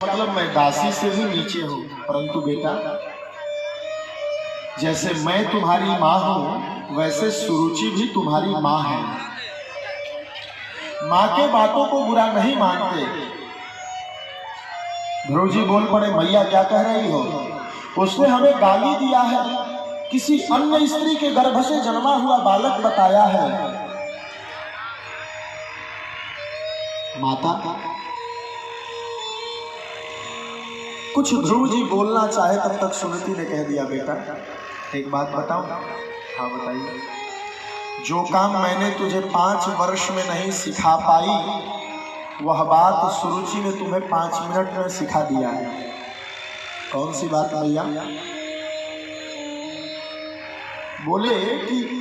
मतलब मैं दासी से भी नीचे हूँ, परंतु बेटा जैसे मैं तुम्हारी माँ हूँ वैसे सुरुचि भी तुम्हारी माँ है। माँ के बातों को बुरा नहीं मानते। ध्रुव जी बोल पड़े, मैया क्या कह रही हो? उसने हमें गाली दिया है, किसी अन्य स्त्री के गर्भ से जन्मा हुआ बालक बताया है। माता कुछ ध्रुव जी बोलना चाहे तब तक सुनीति ने कह दिया, बेटा एक बात बताऊं? हाँ बताइए। जो काम मैंने तुझे 5 वर्ष में नहीं सिखा पाई वह बात सुरुचि ने तुम्हें 5 मिनट में सिखा दिया है। कौन सी बात मैया? बोले कि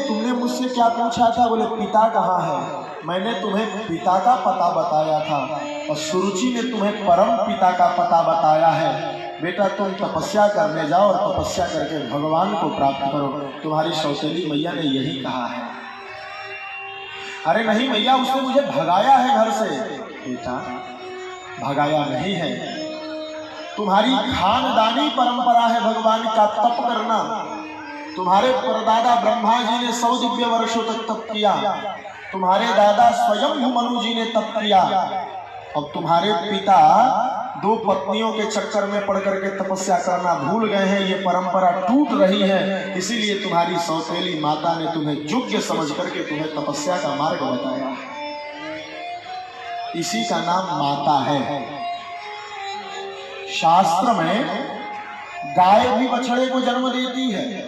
तुमने मुझसे क्या पूछा था? बोले पिता कहाँ है? मैंने तुम्हें पिता का पता बताया था और सुरुचि ने तुम्हें परम पिता का पता बताया है। बेटा तुम तपस्या करने जाओ और तपस्या करके भगवान को प्राप्त करो। तुम्हारी सौतेली मैया ने यही कहा है। अरे नहीं मैया, उसने मुझे भगाया है घर से। बेटा भगाया नहीं है, तुम्हारी खानदानी परंपरा है भगवान का तप करना। तुम्हारे परदादा ब्रह्मा जी ने 100 दिव्य वर्षों तक तप किया, तुम्हारे दादा स्वयं मनु जी ने तप किया, अब तुम्हारे पिता 2 पत्नियों के चक्कर में पड़ करके तपस्या करना भूल गए हैं। ये परंपरा टूट रही है, इसीलिए तुम्हारी सौतेली माता ने तुम्हें योग्य समझ करके तुम्हें तपस्या का मार्ग बताया। इसी का नाम माता है। शास्त्र में गाय भी बछड़े को जन्म देती है,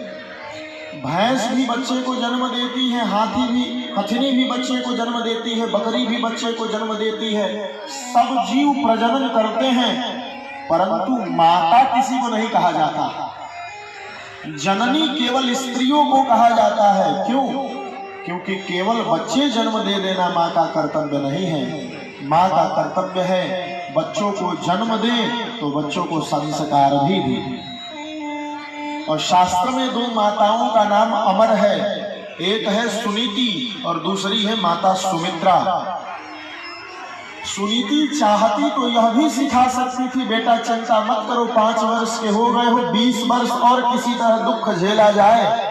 भैंस भी बच्चे को जन्म देती है, हथिनी भी बच्चे को जन्म देती है, बकरी भी बच्चे को जन्म देती है। सब जीव प्रजनन करते हैं, परंतु माता किसी को नहीं कहा जाता। जननी केवल स्त्रियों को कहा जाता है। क्यों? क्योंकि केवल बच्चे जन्म दे देना माँ का कर्तव्य नहीं है। माँ का कर्तव्य है बच्चों को जन्म दे तो बच्चों को संस्कार भी दे। और शास्त्र में 2 माताओं का नाम अमर है, एक है सुनीति और दूसरी है माता सुमित्रा। सुनीति चाहती तो यह भी सिखा सकती थी, बेटा चिंता मत करो, 5 वर्ष के हो गए हो, 20 वर्ष और किसी तरह दुख झेला जाए,